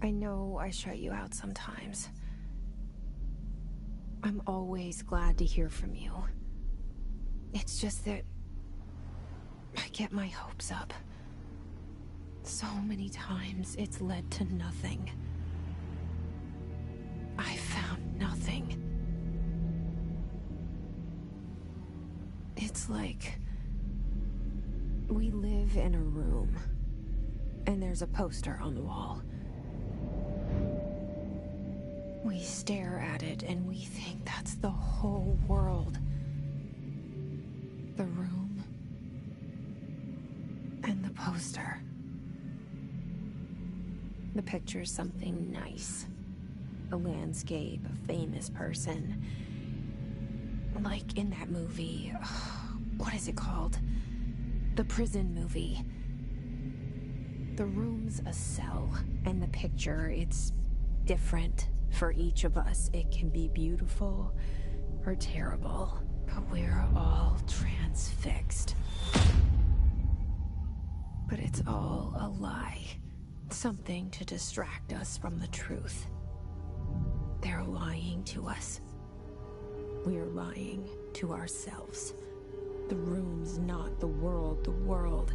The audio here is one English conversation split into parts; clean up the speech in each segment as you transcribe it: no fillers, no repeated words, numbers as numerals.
I know I shut you out sometimes. I'm always glad to hear from you. It's just that I get my hopes up. So many times it's led to nothing. I found nothing. It's like we live in a room, and there's a poster on the wall. We stare at it and we think that's the whole world. The room and the poster. The picture's something nice. A landscape, a famous person. Like in that movie, what is it called? The prison movie. The room's a cell, and the picture, it's different for each of us. It can be beautiful or terrible, but we're all transfixed. But it's all a lie. Something to distract us from the truth. They're lying to us. We're lying to ourselves. The room's not the world. The world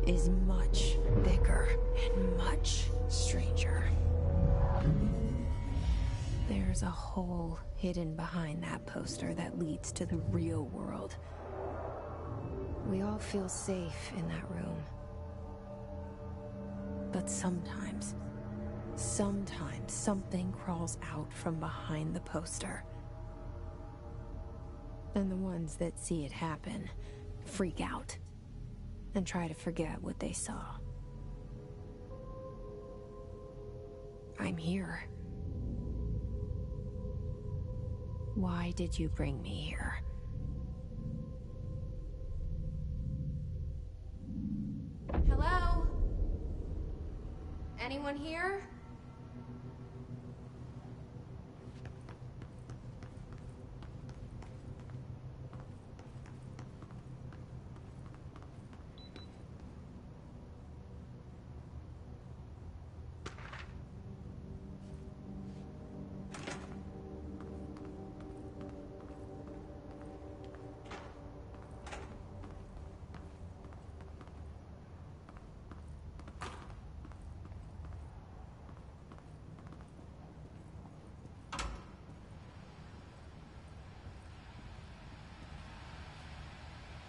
is much bigger and much stranger. There's a hole hidden behind that poster that leads to the real world. We all feel safe in that room. But sometimes something crawls out from behind the poster. And the ones that see it happen freak out and try to forget what they saw. I'm here. Why did you bring me here? Hello? Anyone here?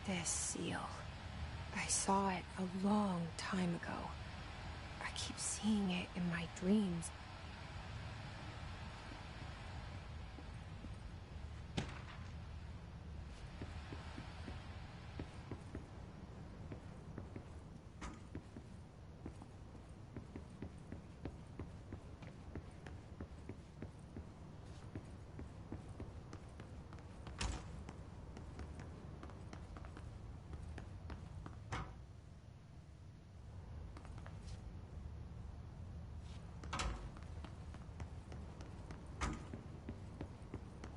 This seal. I saw it a long time ago. I keep seeing it in my dreams.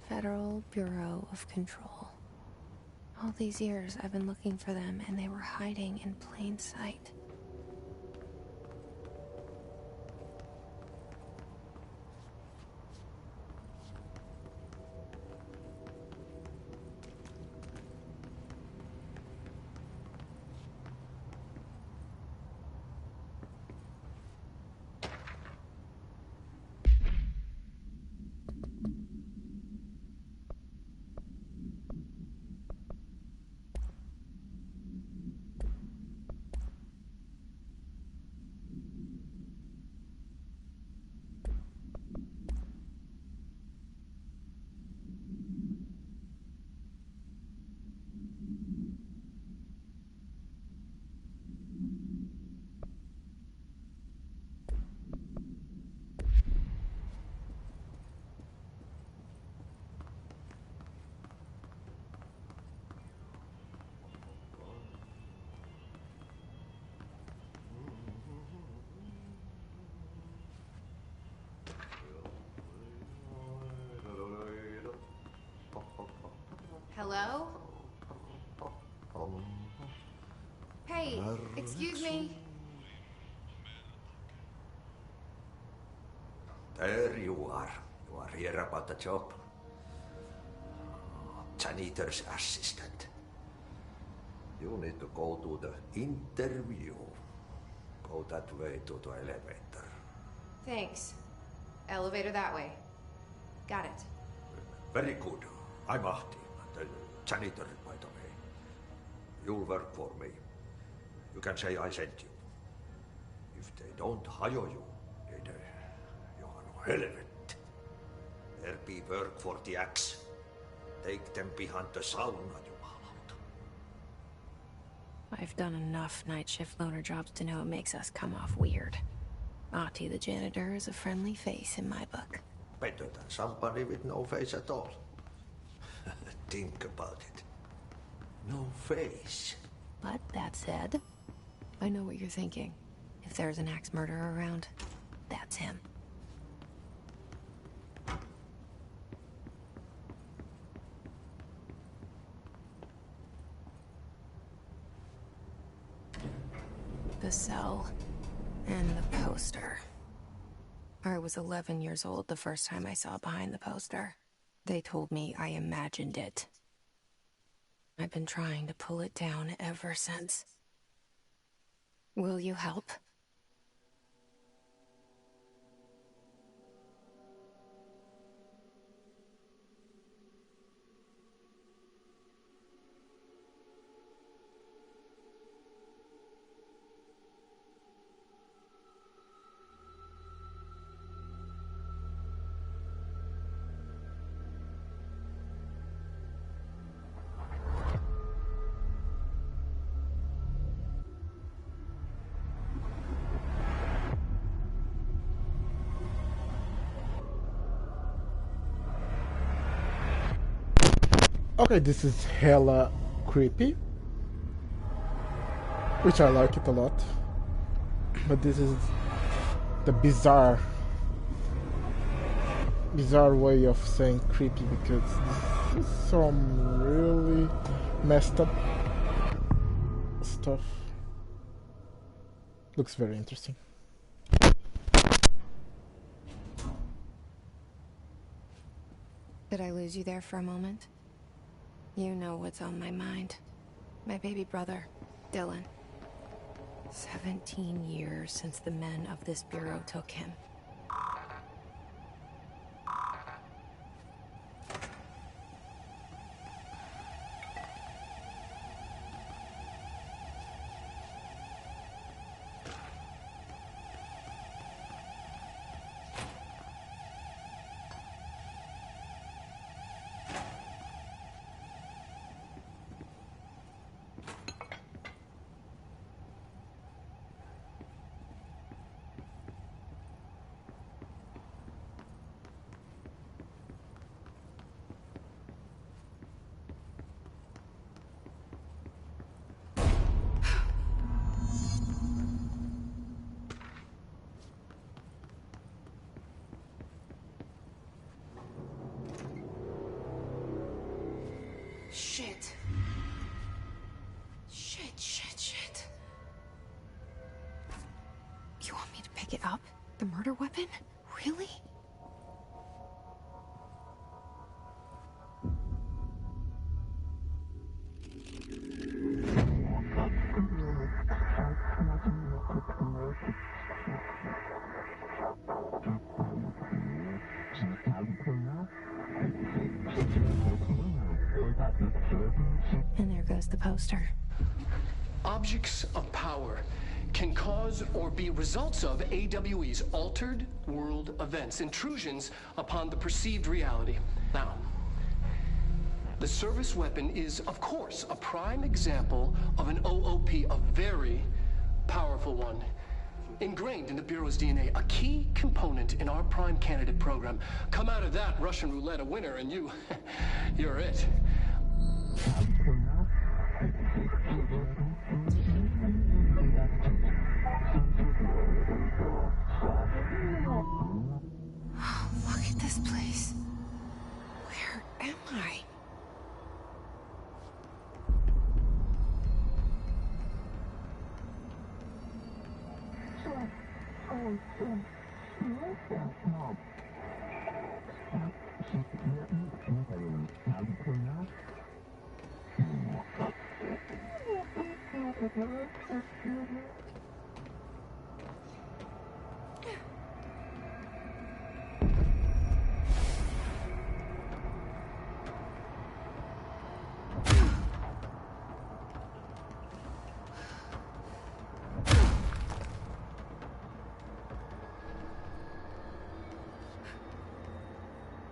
Federal Bureau of Control. All these years I've been looking for them, and they were hiding in plain sight. Hello? Hey, excuse me. There you are. You are here about the job. Janitor's assistant. You need to go to the interview. Go that way to the elevator. Thanks. Elevator that way. Got it. Very good. I'm Ahti, the janitor, by the way. You'll work for me. You can say I sent you. If they don't hire you, you are no helvet. There be work for the axe. Take them behind the sauna, jumalauta. I've done enough night shift loner jobs to know it makes us come off weird. Ahti the janitor is a friendly face in my book. Better than somebody with no face at all. Think about it. No face. But that said, I know what you're thinking. If there's an axe murderer around, that's him. The cell and the poster. I was 11 years old the first time I saw behind the poster. They told me I imagined it. I've been trying to pull it down ever since. Will you help? Okay, this is hella creepy, which I like it a lot, but this is the bizarre way of saying creepy, because this is some really messed up stuff. Looks very interesting. Did I lose you there for a moment? You know what's on my mind. My baby brother, Dylan. 17 years since the men of this bureau took him. Shit. Shit. You want me to pick it up? The murder weapon? Really? And there goes the poster. Objects of power can cause or be results of AWE's altered world events, intrusions upon the perceived reality. Now, the service weapon is, of course, a prime example of an OOP, a very powerful one. Ingrained in the Bureau's DNA, a key component in our prime candidate program. Come out of that Russian roulette a winner, and you're it. Look at this place. Where am I?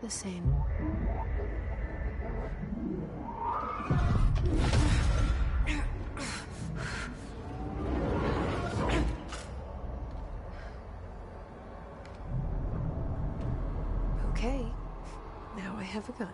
The same. Okay, now I have a gun.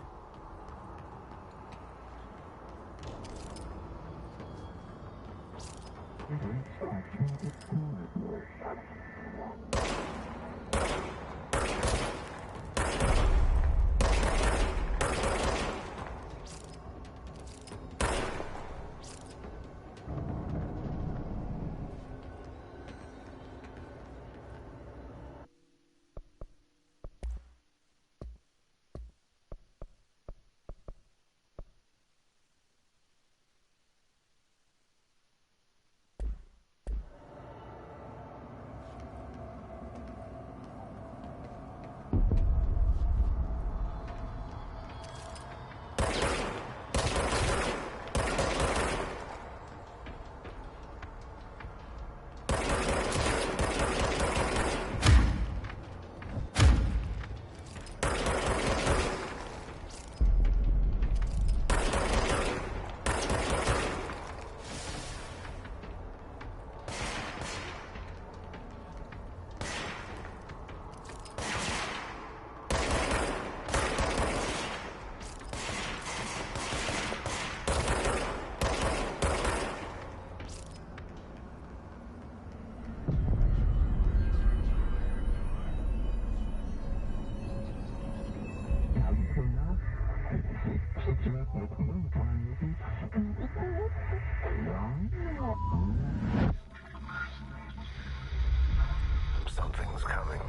Something's coming.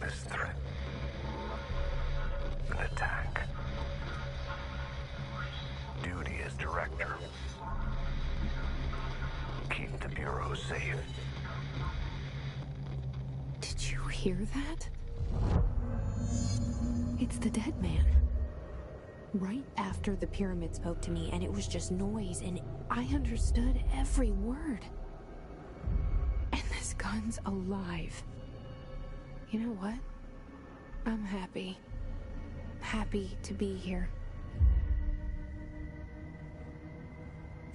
This threat. An attack. Duty as director. Keep the Bureau safe. Did you hear that? It's the dead man. Right after the pyramid spoke to me, and it was just noise, and I understood every word. And this gun's alive. You know what? I'm happy. Happy to be here.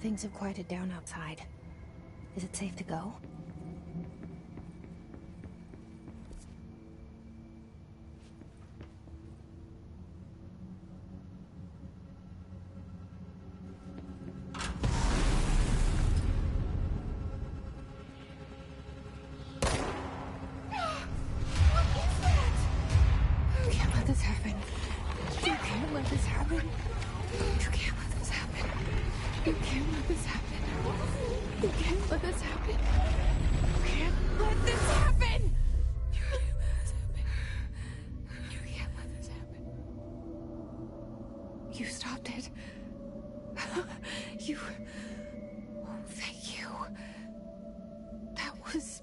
Things have quieted down outside. Is it safe to go? This happen. You can't let this happen. You can't let this happen. You can't let this happen. You can't let this happen. You can't let this happen. You can't let this happen. You can't let this happen. You stopped it. You. Oh, thank you. That was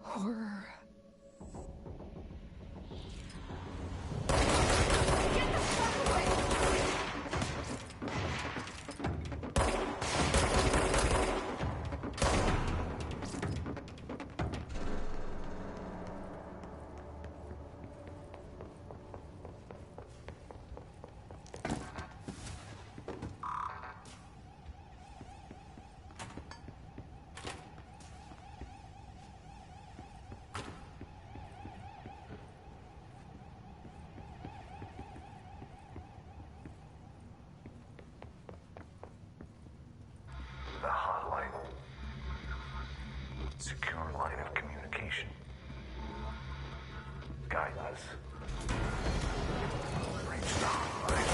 horror. The hotline. Secure line of communication. Guidance. Reach the hotline.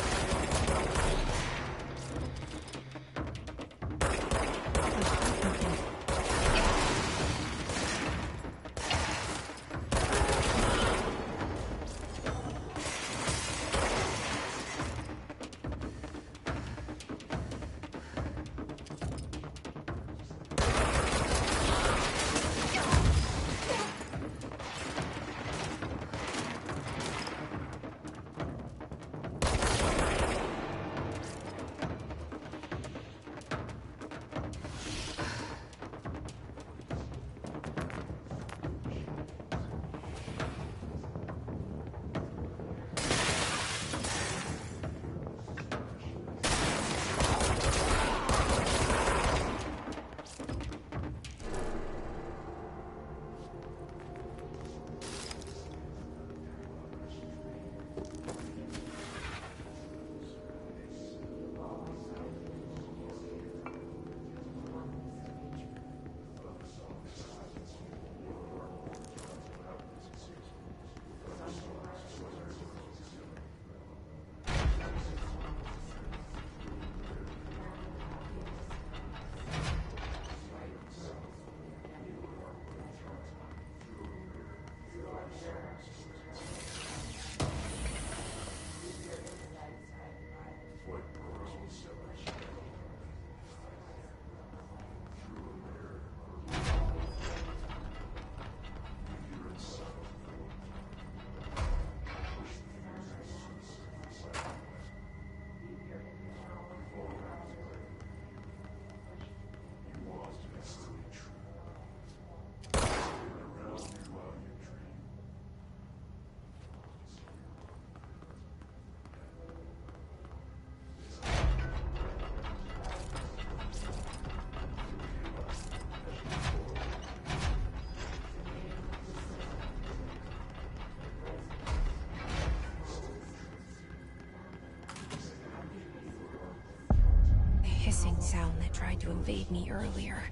sound that tried to invade me earlier.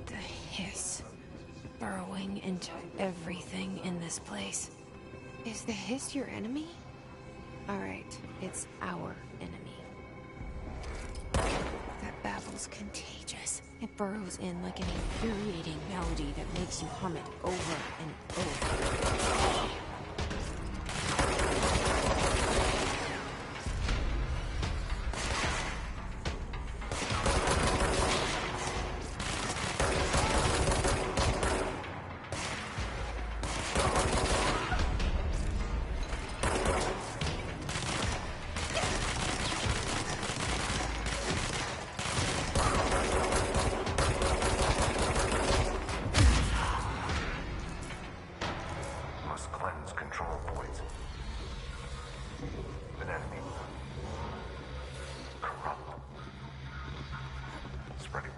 The hiss. Burrowing into everything in this place. Is the hiss your enemy? Alright, it's our enemy. That babble's contagious. It burrows in like an infuriating melody that makes you hum it over and over. Must cleanse control points. An enemy. Corrupt. Spreading.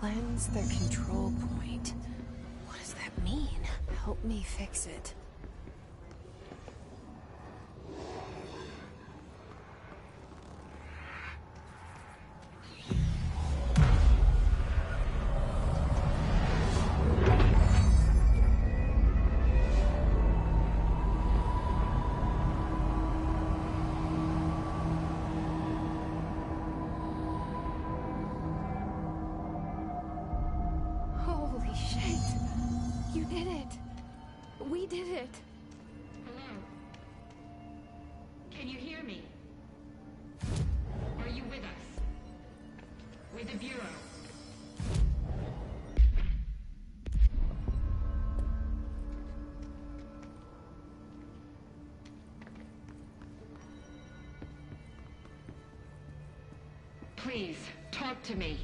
Cleanse the control point. What does that mean? Help me fix it. Holy shit! You did it! We did it! Hello? Can you hear me? Are you with us? With the Bureau? Please, talk to me.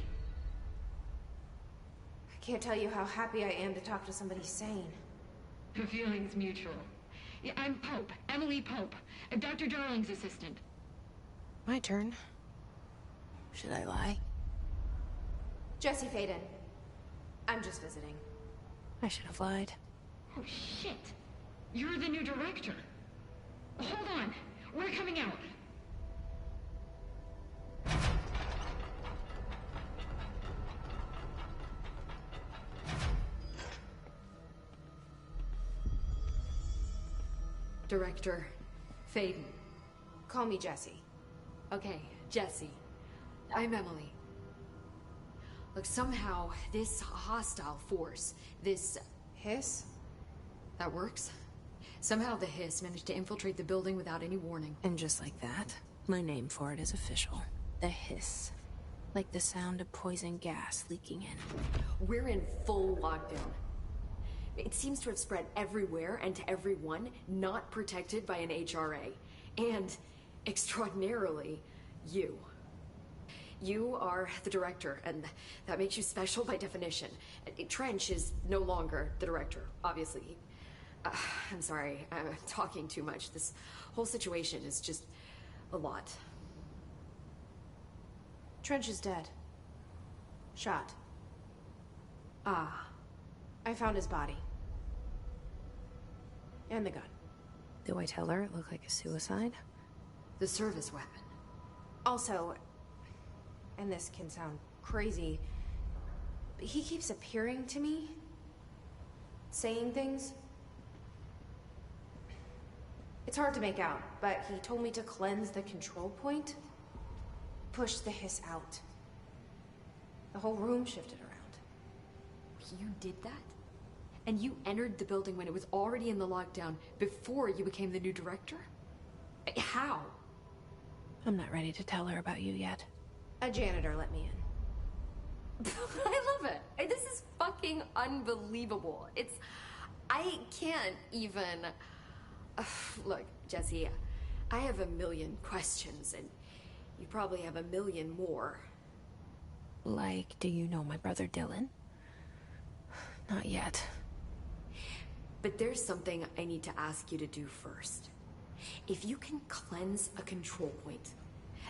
I can't tell you how happy I am to talk to somebody sane. The feeling's mutual. Yeah, I'm Pope, Emily Pope, Dr. Darling's assistant. My turn. Should I lie? Jesse Faden. I'm just visiting. I should have lied. Oh, shit. You're the new director. Hold on. We're coming out. Director Faden. Call me Jesse. Okay, Jesse. I'm Emily. Look, somehow this hostile force, this Hiss? that works. Somehow the hiss managed to infiltrate the building without any warning. And just like that, my name for it is official. The hiss. Like the sound of poison gas leaking in. We're in full lockdown. It seems to have spread everywhere and to everyone not protected by an HRA. And, extraordinarily, you. You are the director, and that makes you special by definition. Trench is no longer the director, obviously. I'm sorry, I'm talking too much. This whole situation is just a lot. Trench is dead. Shot. Ah. I found his body. And the gun. Do I tell her it looked like a suicide? The service weapon. Also, and this can sound crazy, but he keeps appearing to me. Saying things. It's hard to make out, but he told me to cleanse the control point. Push the hiss out. The whole room shifted around. You did that? And you entered the building when it was already in the lockdown before you became the new director? How? I'm not ready to tell her about you yet. A janitor let me in. I love it. This is fucking unbelievable. I can't even... Look, Jesse, I have a million questions, and you probably have a million more. Like, do you know my brother Dylan? Not yet. But there's something I need to ask you to do first. If you can cleanse a control point,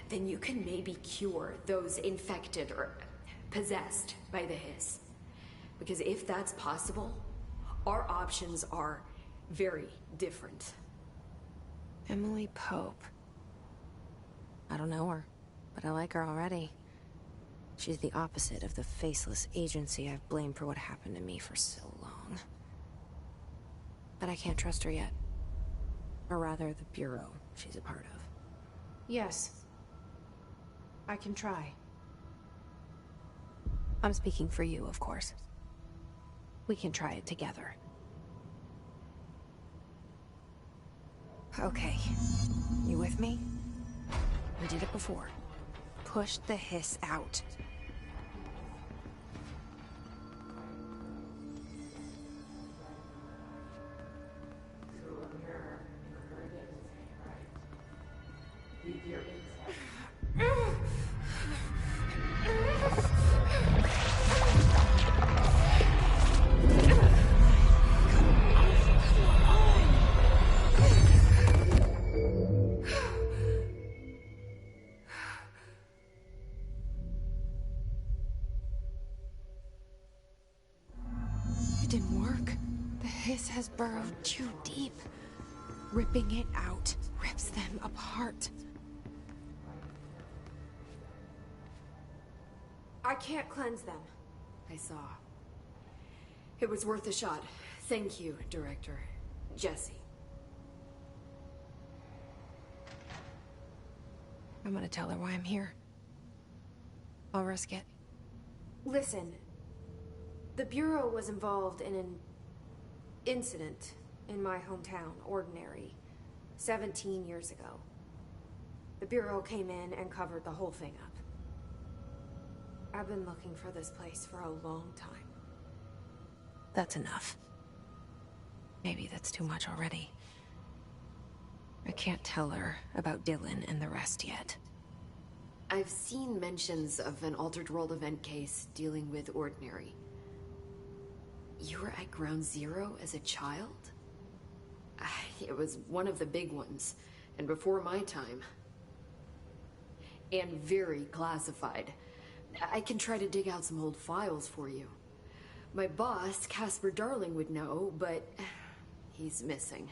then you can maybe cure those infected or possessed by the hiss. Because if that's possible, our options are very different. Emily Pope. don't know her, but I like her already. She's the opposite of the faceless agency I've blamed for what happened to me for so long. But I can't trust her yet. Or rather, the Bureau she's a part of. Yes. I can try. I'm speaking for you, of course. We can try it together. Okay. You with me? We did it before. Push the hiss out. It didn't work. The hiss has burrowed too deep. Ripping it out rips them apart. I can't cleanse them. I saw. It was worth a shot. Thank you, Director. Jesse. I'm gonna tell her why I'm here. I'll risk it. Listen. The Bureau was involved in an incident in my hometown, Ordinary, 17 years ago. The Bureau came in and covered the whole thing up. I've been looking for this place for a long time. That's enough. Maybe that's too much already. I can't tell her about Dylan and the rest yet. I've seen mentions of an Altered World event case dealing with Ordinary. You were at Ground Zero as a child? It was one of the big ones, and before my time. And very classified. I can try to dig out some old files for you. My boss, Casper Darling, would know, but he's missing.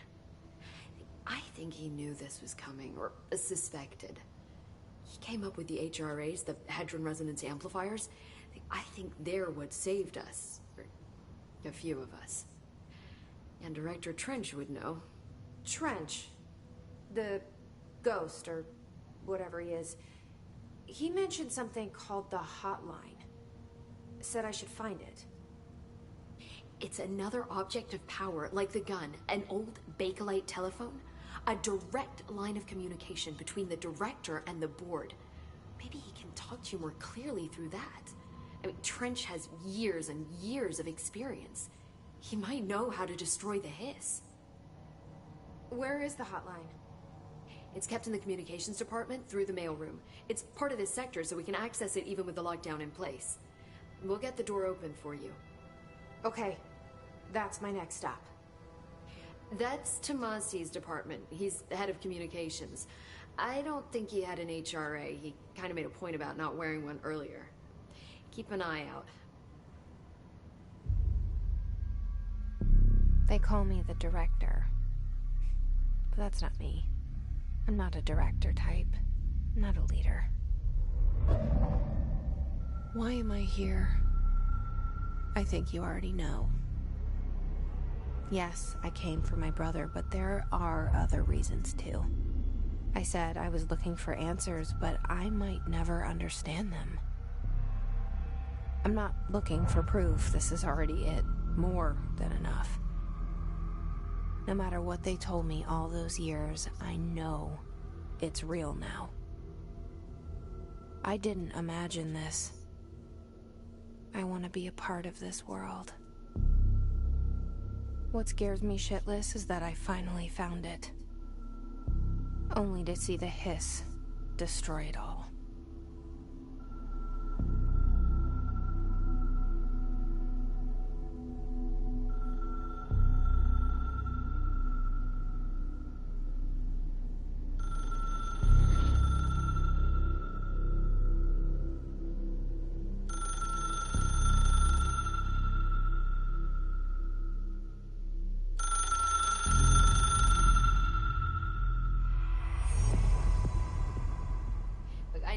I think he knew this was coming, or suspected. He came up with the HRAs, the Hadron Resonance Amplifiers. I think they're what saved us. Or a few of us. And Director Trench would know. Trench? The ghost, or whatever he is. He mentioned something called the Hotline. Said I should find it. It's another object of power, like the gun, an old Bakelite telephone. A direct line of communication between the director and the board. Maybe he can talk to you more clearly through that. I mean, Trench has years and years of experience. He might know how to destroy the hiss. Where is the hotline? It's kept in the communications department through the mailroom. It's part of this sector, so we can access it even with the lockdown in place. We'll get the door open for you. Okay, that's my next stop. That's Tomasi's department. He's the head of communications. I don't think he had an HRA. He kind of made a point about not wearing one earlier. Keep an eye out. They call me the director. But that's not me. I'm not a director type. I'm not a leader. Why am I here? I think you already know. Yes, I came for my brother, but there are other reasons too. I said I was looking for answers, but I might never understand them. I'm not looking for proof. This is already it. More than enough. No matter what they told me all those years, I know it's real now. I didn't imagine this. I want to be a part of this world. What scares me shitless is that I finally found it. Only to see the hiss destroy it all.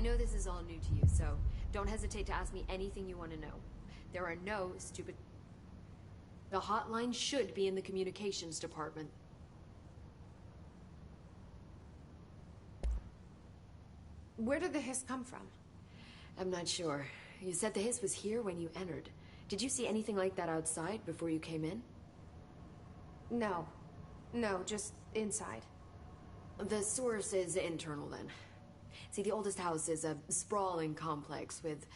know this is all new to you, so don't hesitate to ask me anything you want to know. There are no stupid... The hotline should be in the communications department. Where did the hiss come from? I'm not sure. You said the hiss was here when you entered. Did you see anything like that outside before you came in? No. No, just inside. The source is internal, then. See, the oldest house is a sprawling complex with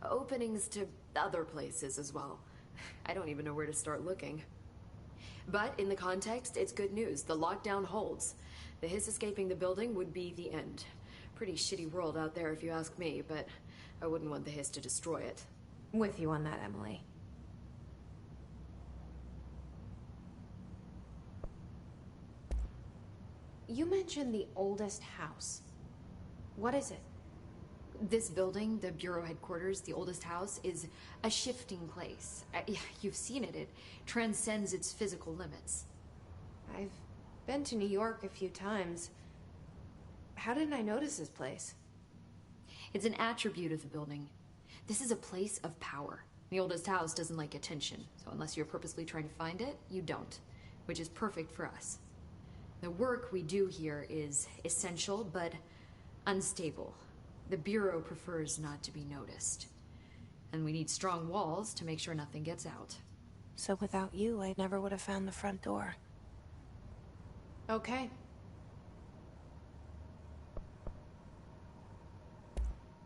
openings to other places as well. I don't even know where to start looking. But in the context, it's good news. The lockdown holds. The hiss escaping the building would be the end. Pretty shitty world out there if you ask me, but I wouldn't want the hiss to destroy it. With you on that, Emily. You mentioned the oldest house. What is it? This building, the Bureau headquarters, the oldest house, is a shifting place. You've seen it. It transcends its physical limits. I've been to New York a few times. How didn't I notice this place? It's an attribute of the building. This is a place of power. The oldest house doesn't like attention, so unless you're purposely trying to find it, you don't, which is perfect for us. The work we do here is essential, but unstable. The Bureau prefers not to be noticed. And we need strong walls to make sure nothing gets out. So without you, I never would have found the front door. Okay.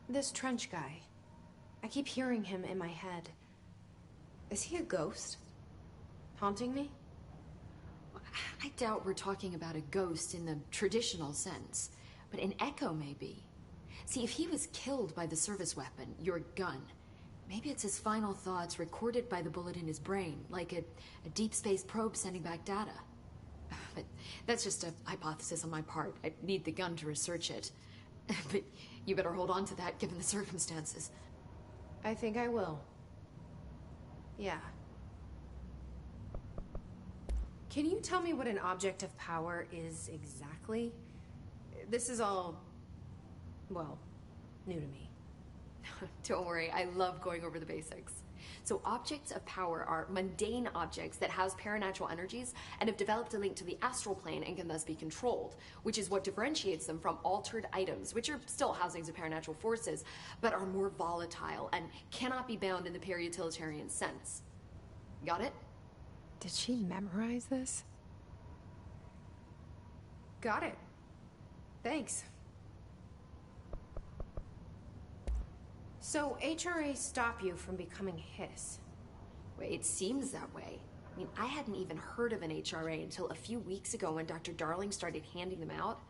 This trench guy. I keep hearing him in my head. Is he a ghost? Haunting me? I doubt we're talking about a ghost in the traditional sense, but an echo maybe. See, if he was killed by the service weapon, your gun, maybe it's his final thoughts recorded by the bullet in his brain, like a deep space probe sending back data. But that's just a hypothesis on my part. I'd need the gun to research it. But you better hold on to that given the circumstances. I think I will. Yeah. Can you tell me what an object of power is exactly? This is all, well, new to me. Don't worry, I love going over the basics. So objects of power are mundane objects that house paranatural energies and have developed a link to the astral plane and can thus be controlled, which is what differentiates them from altered items, which are still housings of paranatural forces, but are more volatile and cannot be bound in the peri-utilitarian sense. Got it? Did she memorize this? Got it. Thanks. So, HRA stop you from becoming Hiss? Well, it seems that way. I mean, I hadn't even heard of an HRA until a few weeks ago when Dr. Darling started handing them out.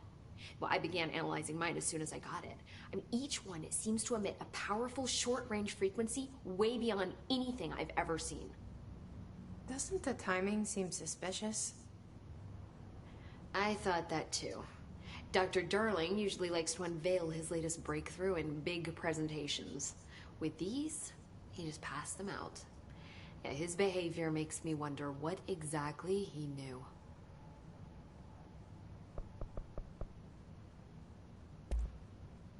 Well, I began analyzing mine as soon as I got it. I mean, each one seems to emit a powerful short-range frequency way beyond anything I've ever seen. Doesn't the timing seem suspicious? I thought that too. Dr. Darling usually likes to unveil his latest breakthrough in big presentations. With these, he just passed them out. Yeah, his behavior makes me wonder what exactly he knew.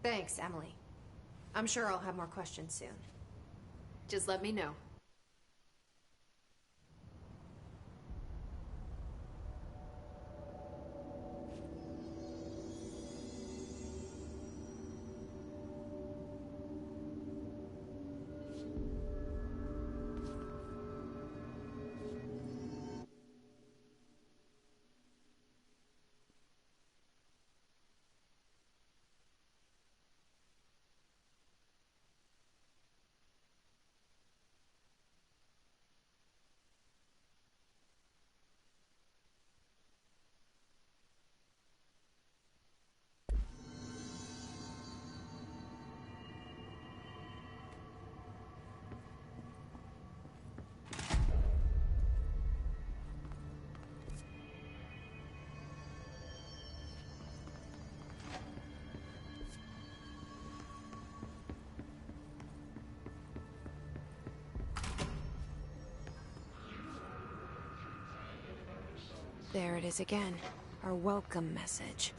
Thanks, Emily. I'm sure I'll have more questions soon. Just let me know. There it is again. Our welcome message.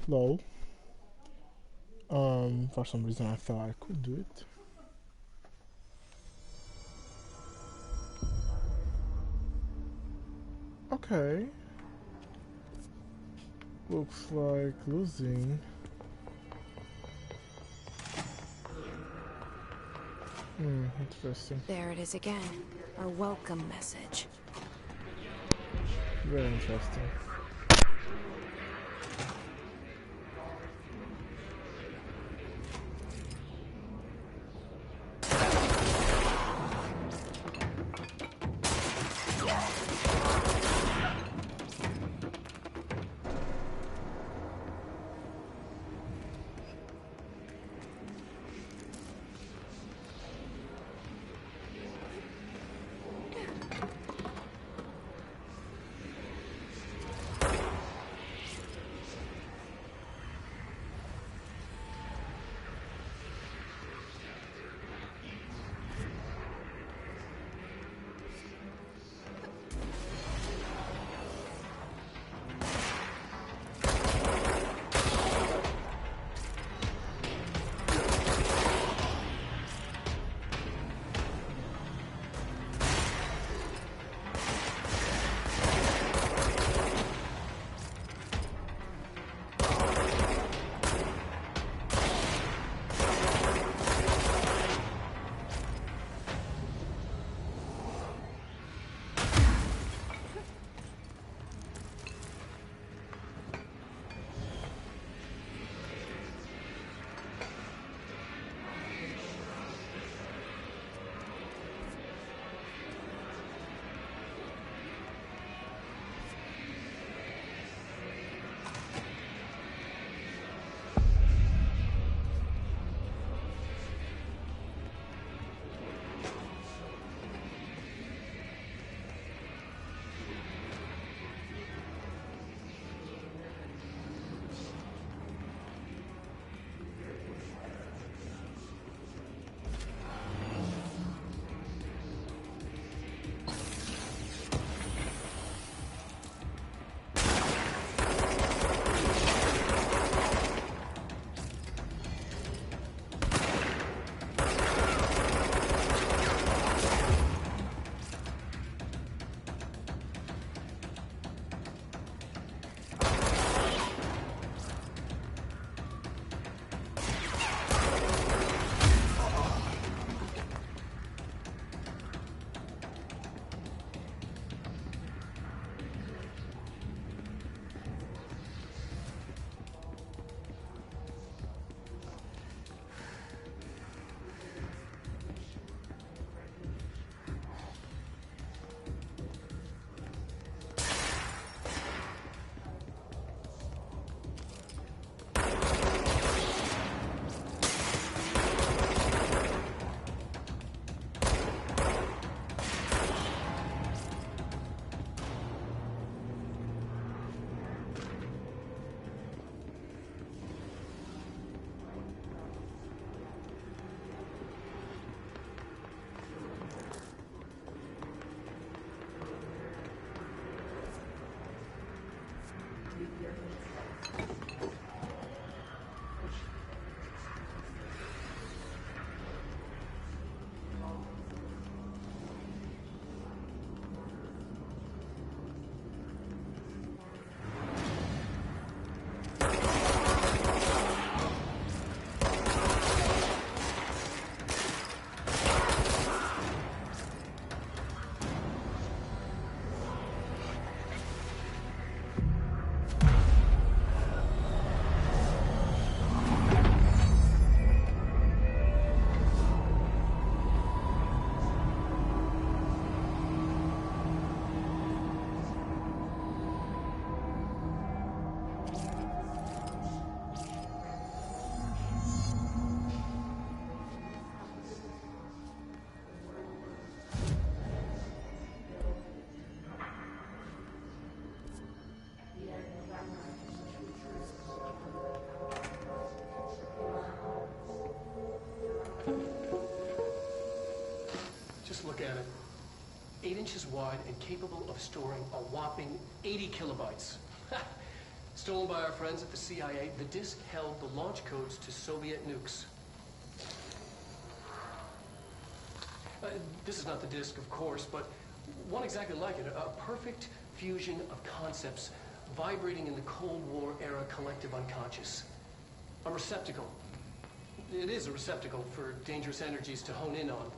Lol. For some reason I thought I could do it. Okay. Looks like losing. Interesting. There it is again. A welcome message. Very interesting. Just look at it. 8 inches wide and capable of storing a whopping 80 kilobytes. Stolen by our friends at the CIA, the disk held the launch codes to Soviet nukes. This is not the disk, of course, but one exactly like it. A perfect fusion of concepts vibrating in the Cold War era collective unconscious. A receptacle. It is a receptacle for dangerous energies to hone in on.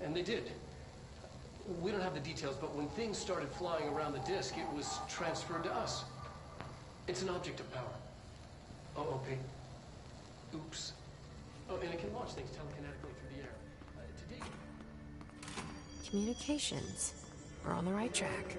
And they did. We don't have the details, but when things started flying around the disk, it was transferred to us. It's an object of power. OOP. Oops. Oh, and it can launch things telekinetically through the air. Today... Communications. We're on the right track.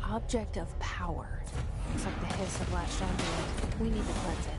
Object of power. Looks like the hiss have latched onto it. We need to cleanse it.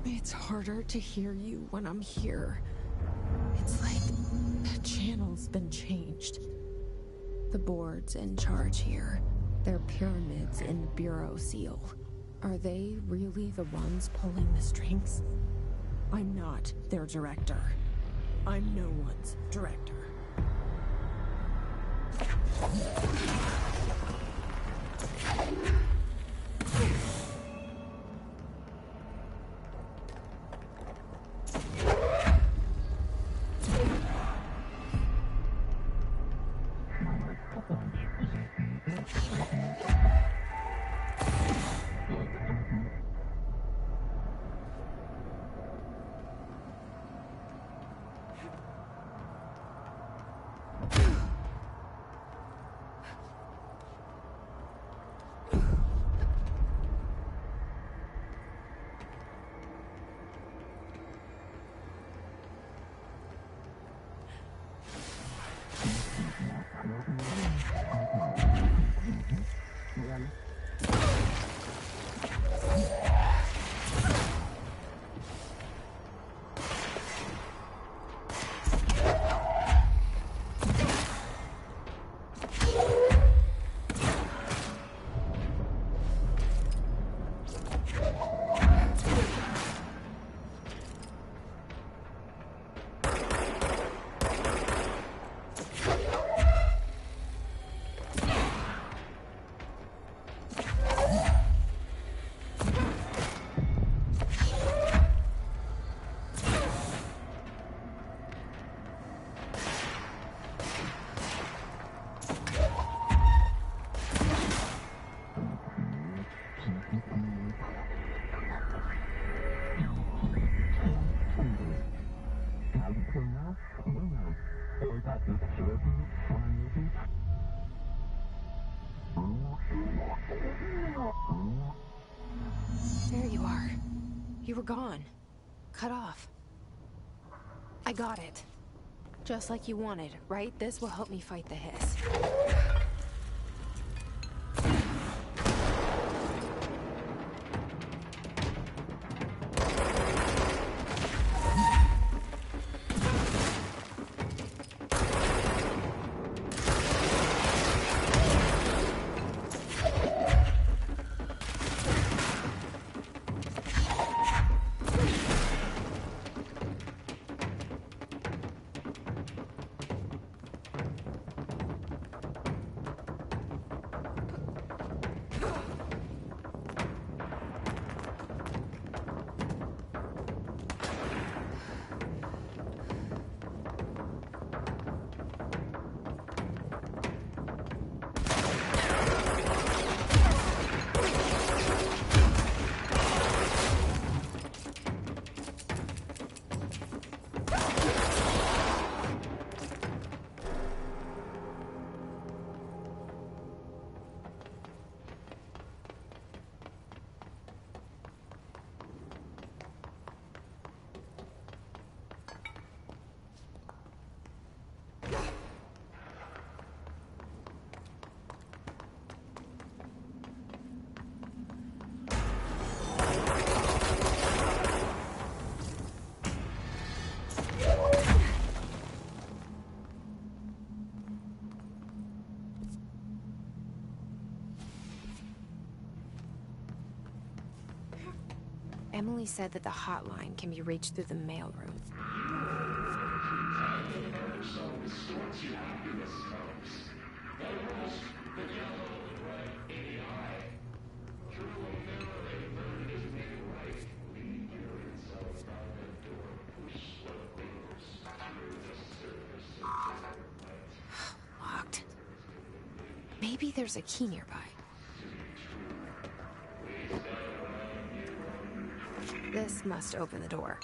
It's harder to hear you when I'm here. It's like the channel's been changed. The board's in charge here. They're pyramids in the Bureau seal. Are they really the ones pulling the strings? I'm not their director. I'm no one's director. are. You were gone. Cut off. I got it. Just like you wanted, right? This will help me fight the hiss. Emily said that the hotline can be reached through the mailroom. Locked. Maybe there's a key nearby. This must open the door.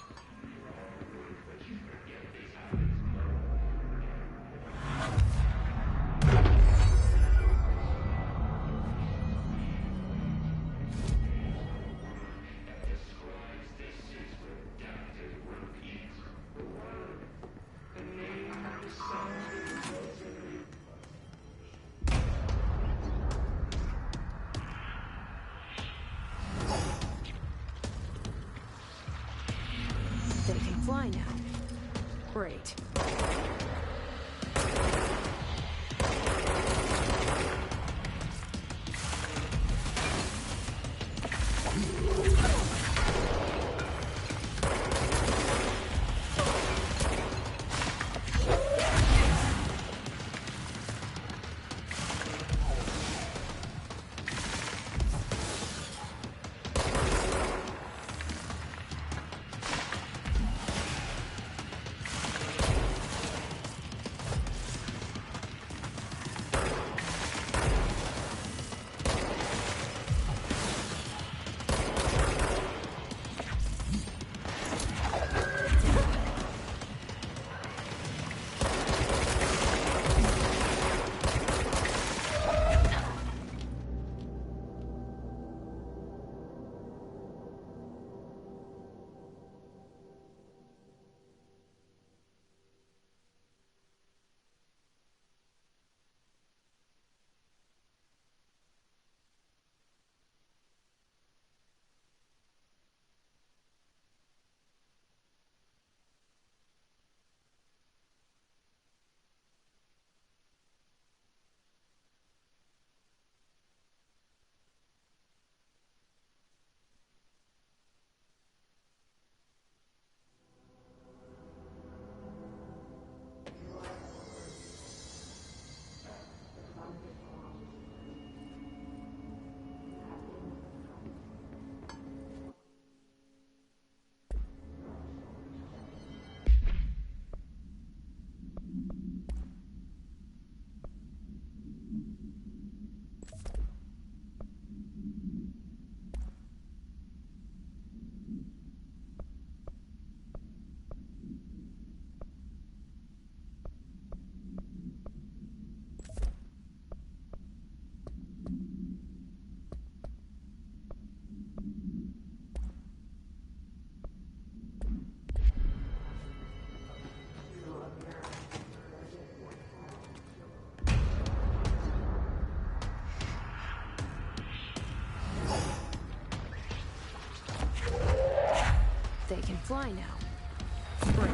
They can fly now. Great. They can fly now. Great.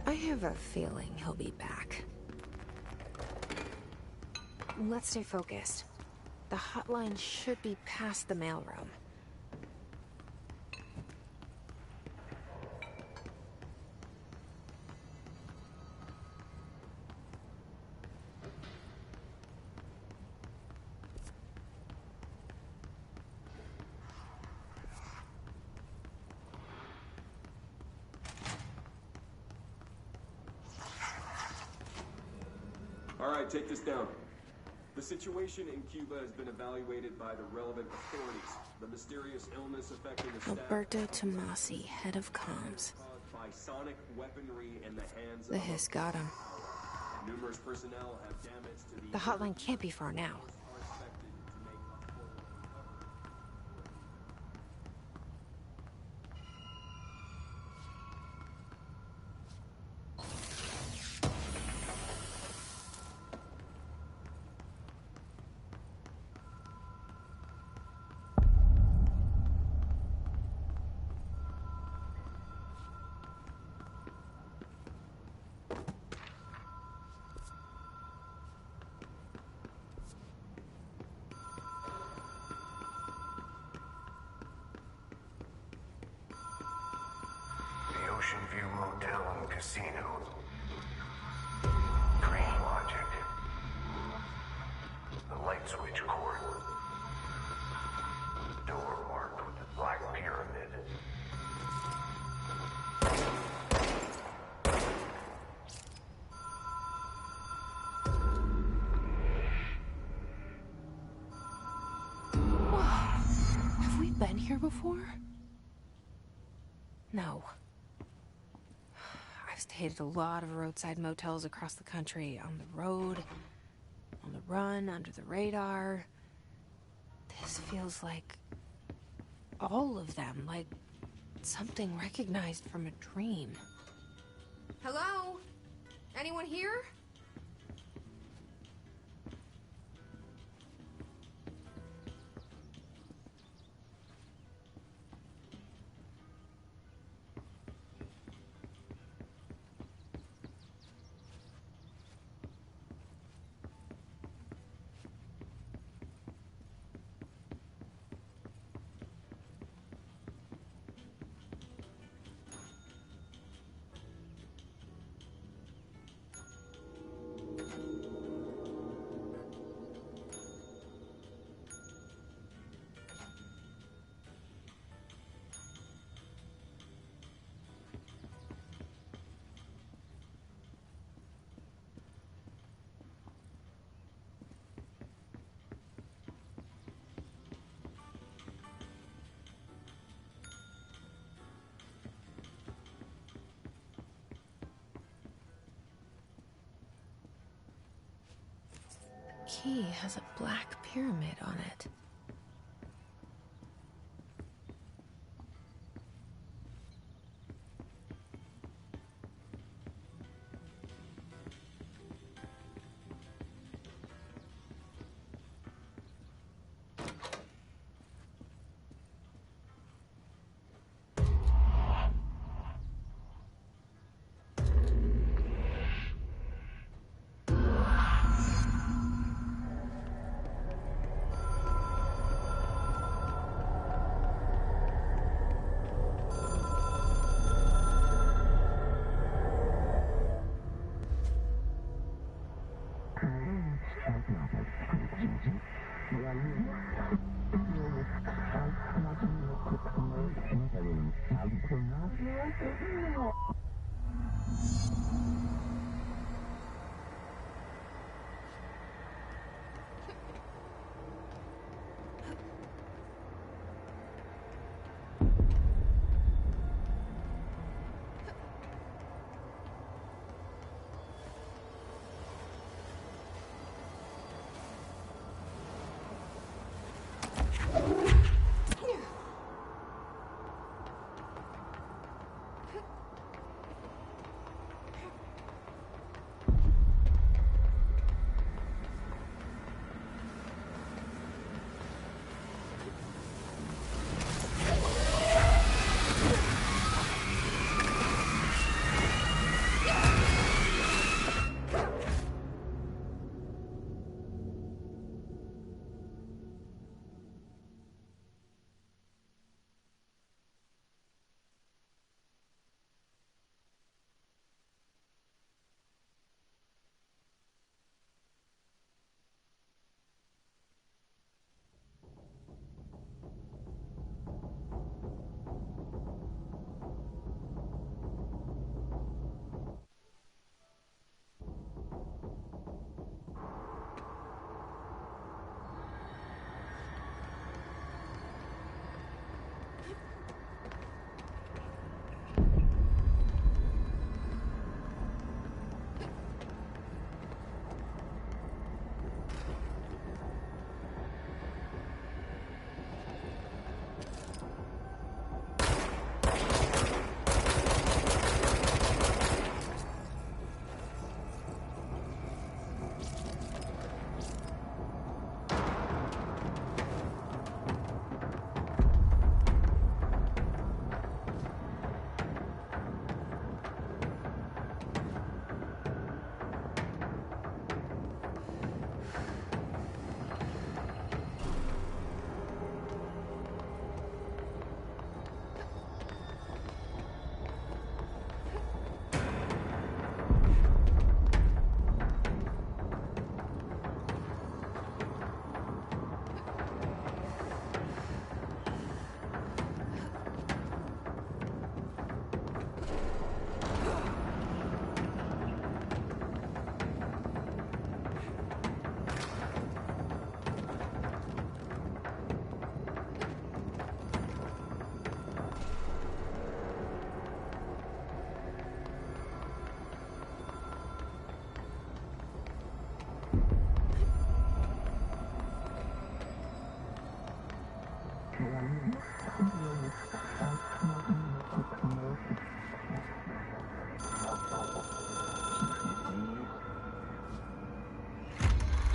I have a feeling he'll be back. Let's stay focused. The hotline should be past the mailroom. All right, take this down. The situation in Cuba has been evaluated by the relevant authorities. The mysterious illness affecting the staff... Alberto Tomasi, head of comms. ...caused by sonic weaponry in the hands The of... hiss got him. Numerous personnel have damage to the... The hotline can't be far now. ...are expected to make a full recovery. The Ocean View Motel and Casino. Dream logic. The light switch cord. Door marked with the black pyramid. Have we been here before? No. I've stayed at a lot of roadside motels across the country, on the road, on the run, under the radar. This feels like all of them, like something recognized from a dream. Hello? Anyone here? Key has a black pyramid on it.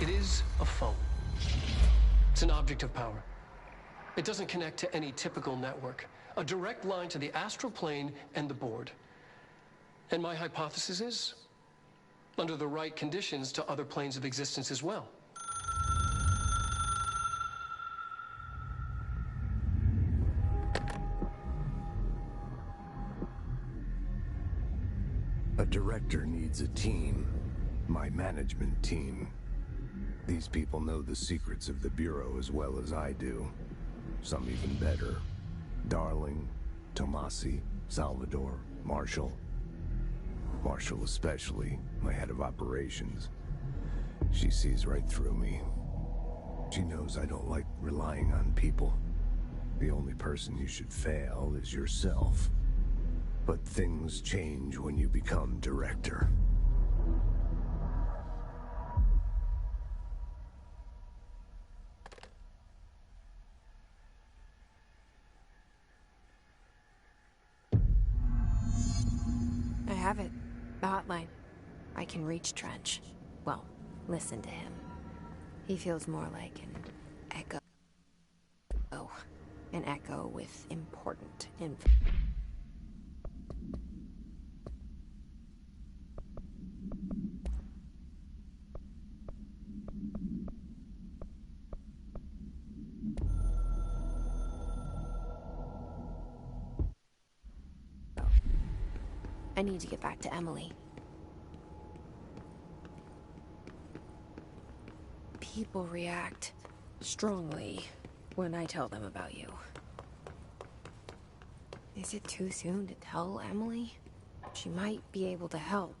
It is a phone. It's an object of power. It doesn't connect to any typical network. A direct line to the astral plane and the board. And my hypothesis is, under the right conditions, to other planes of existence as well. A director needs a team. My management team. These people know the secrets of the Bureau as well as I do. Some even better. Darling, Tomasi, Salvador, Marshall. Marshall especially, my head of operations. She sees right through me. She knows I don't like relying on people. The only person you should fail is yourself. But things change when you become director. I have it. The hotline. I can reach Trench. Well, listen to him. He feels more like an echo. Oh, an echo with important info. I need to get back to Emily. People react strongly when I tell them about you. Is it too soon to tell Emily? She might be able to help.